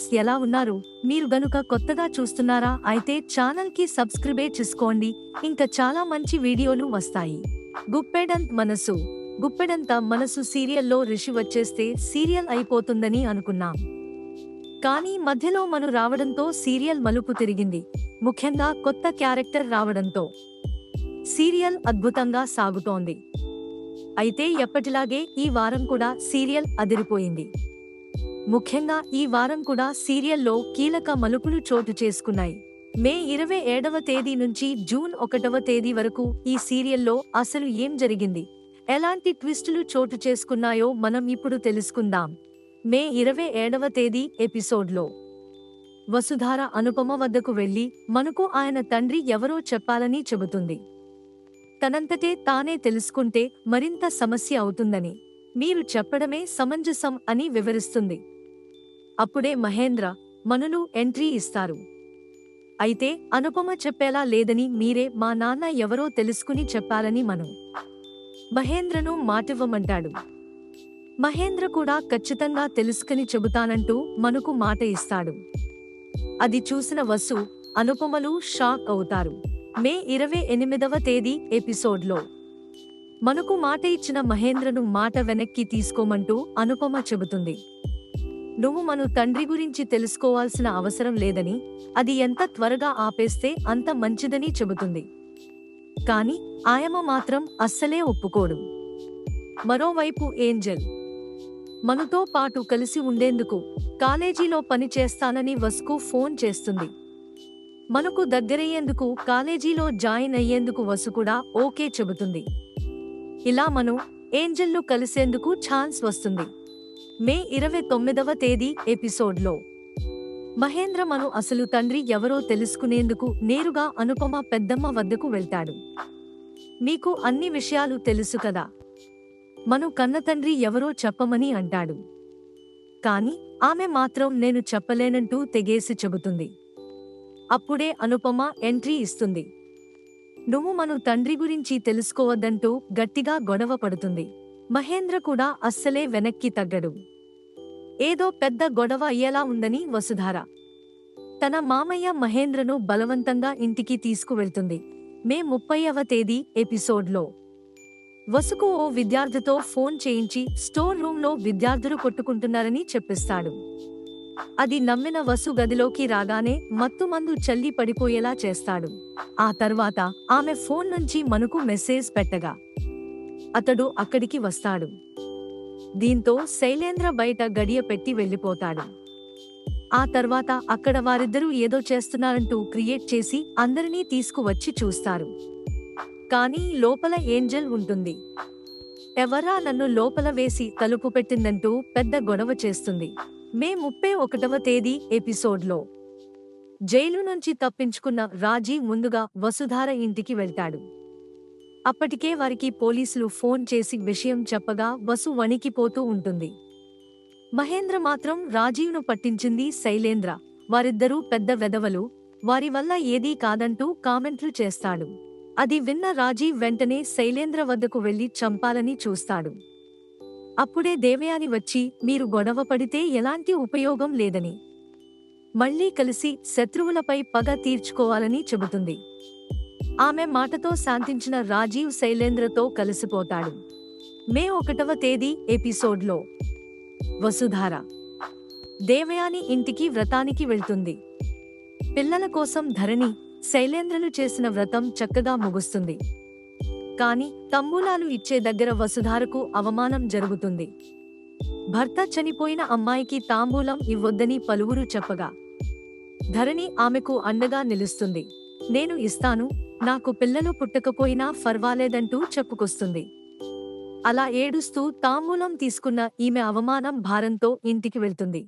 Friends, ఎలా ఉన్నారు? మీరు గనుక కొత్తగా చూస్తున్నారా అయితే ఛానల్ కి సబ్స్క్రైబ్ చేసుకోండి. ఇంకా చాలా మంచి వీడియోలు వస్తాయి. గుప్పెడంత మనసు సీరియల్లో రిషి వచ్చేస్తే సీరియల్ అయిపోతుందని అనుకున్నాం. కానీ మధ్యలో మను రావడంతో సీరియల్ మలుపు తిరిగింది. ముఖ్యంగా కొత్త క్యారెక్టర్ రావడంతో సీరియల్ అద్భుతంగా సాగుతోంది. అయితే ఎప్పటిలాగే ఈ వారం కూడా సీరియల్ అదిరిపోయింది. ముఖ్యంగా ఈ వారం కూడా సీరియల్లో కీలక మలుపులు చోటు చేసుకున్నాయి. మే 27వ తేదీ నుంచి జూన్ 1వ తేదీ వరకు ఈ సీరియల్లో అసలు ఏం జరిగింది, ఎలాంటి ట్విస్టులు చోటు చేసుకున్నాయో మనం ఇప్పుడు తెలుసుకుందాం. మే 27వ తేదీ ఎపిసోడ్లో వసుధార అనుపమ వద్దకు వెళ్లి మనకు ఆయన తండ్రి ఎవరో చెప్పాలని చెబుతుంది. తనంతటే తానే తెలుసుకుంటే మరింత సమస్య అవుతుందని, మీరు చెప్పడమే సమంజసం అని వివరిస్తుంది. అప్పుడే మహేంద్ర, మనులు ఎంట్రీ ఇస్తారు. అయితే అనుపమ చెప్పేలా లేదని, మీరే మా నాన్న ఎవరో తెలుసుకుని చెప్పాలని మహేంద్రను మాటివ్వమంటాడు. మహేంద్ర కూడా ఖచ్చితంగా తెలుసుకుని చెబుతానంటూ మనుకు మాట ఇస్తాడు. అది చూసిన వసు, అనుపమలు షాక్ అవుతారు. మే 28వ తేదీ ఎపిసోడ్లో మనుకు మాట ఇచ్చిన మహేంద్రను మాట వెనక్కి తీసుకోమంటూ అనుపమ చెబుతుంది. నువ్వు మను తండ్రి గురించి తెలుసుకోవాల్సిన అవసరం లేదని, అది ఎంత త్వరగా ఆపేస్తే అంత మంచిదని చెబుతుంది. కాని ఆయమ్మ మాత్రం అస్సలే ఒప్పుకోడు. మరోవైపు ఏంజెల్ మనుతో పాటు కలిసి ఉండేందుకు కాలేజీలో పని చేస్తానని వసుకు ఫోన్ చేస్తుంది. మనకు దగ్గరయ్యేందుకు, కాలేజీలో జాయిన్ అయ్యేందుకు వసు కూడా ఓకే చెబుతుంది. ఇలా మను, ఏంజెల్ను కలిసేందుకు ఛాన్స్ వస్తుంది. మే 29వ తేదీ ఎపిసోడ్లో మహేంద్ర మను అసలు తండ్రి ఎవరో తెలుసుకునేందుకు నేరుగా అనుపమ పెద్దమ్మ వద్దకు వెళ్తాడు. మీకు అన్ని విషయాలు తెలుసు కదా, మను కన్నతండ్రి ఎవరో చెప్పమని అంటాడు. కాని ఆమె మాత్రం నేను చెప్పలేనంటూ తెగేసి చెబుతుంది. అప్పుడే అనుపమ ఎంట్రీ ఇస్తుంది. నువ్వు మను తండ్రి గురించి తెలుసుకోవద్దంటూ గట్టిగా గొడవ పడుతుంది. మహేంద్ర కూడా అస్సలే వెనక్కి తగ్గడు. ఏదో పెద్ద గొడవ అయ్యేలా ఉందని వసుధార తన మామయ్య మహేంద్రను బలవంతంగా ఇంటికి తీసుకువెళ్తుంది. మే 30వ తేదీ ఎపిసోడ్లో వసుకు ఓ విద్యార్థితో ఫోన్ చేయించి స్టోర్ రూంలో విద్యార్థులు కొట్టుకుంటున్నారని చెప్పిస్తాడు. అది నమ్మిన వసు గదిలోకి రాగానే మత్తుమందు చల్లి పడిపోయేలా చేస్తాడు. ఆ తర్వాత ఆమె ఫోన్ నుంచి మనుకు మెసేజ్ పెట్టగా అతడు అక్కడికి వస్తాడు. దీంతో శైలేంద్ర బయట గడియ పెట్టి వెళ్ళిపోతాడు. ఆ తర్వాత అక్కడ వారిద్దరూ ఏదో చేస్తున్నారంటూ క్రియేట్ చేసి అందరినీ తీసుకువచ్చి చూస్తారు. కానీ లోపల ఏంజెల్ ఉంటుంది. ఎవరా నన్ను లోపల వేసి తలుపు పెట్టిందంటూ పెద్ద గొడవ చేస్తుంది. మే 31వ తేదీ ఎపిసోడ్లో జైలు నుంచి తప్పించుకున్న రాజీవ్ ముందుగా వసుధార ఇంటికి వెళ్తాడు. అప్పటికే వారికి పోలీసులు ఫోన్ చేసి విషయం చెప్పగా వసు వణికిపోతూ ఉంటుంది. మహేంద్ర మాత్రం రాజీవ్ను పట్టించింది శైలేంద్ర, వారిద్దరూ పెద్ద వెధవలు, వారి వల్ల ఏదీ కాదంటూ కామెంట్లు చేస్తాడు. అది విన్న రాజీవ్ వెంటనే శైలేంద్ర వద్దకు వెళ్లి చంపాలని చూస్తాడు. అప్పుడే దేవయాని వచ్చి, మీరు గొడవ పడితే ఎలాంటి ఉపయోగం లేదని, మళ్లీ కలిసి శత్రువులపై పగ తీర్చుకోవాలని చెబుతుంది. ఆమె మాటతో శాంతించిన రాజీవ్ శైలేంద్రతో కలిసిపోతాడు. మే 1వ తేదీ ఎపిసోడ్లో వసుధార దేవయాని ఇంటికి వ్రతానికి వెళ్తుంది. పిల్లల కోసం ధరణి, శైలేంద్రలు చేసిన వ్రతం చక్కగా ముగుస్తుంది. కాని తంబూలాలు ఇచ్చే దగ్గర వసుధారకు అవమానం జరుగుతుంది. భర్త చనిపోయిన అమ్మాయికి తాంబూలం ఇవ్వొద్దని పలువురు చెప్పగా ధరణి ఆమెకు అండగా నిలుస్తుంది. నేను ఇస్తాను, నాకు పిల్లలు పుట్టకపోయినా ఫర్వాలేదంటూ చెప్పుకొస్తుంది. అలా ఏడుస్తూ తాంబూలం తీసుకున్న ఈమె అవమానం భారంతో ఇంటికి వెళ్తుంది.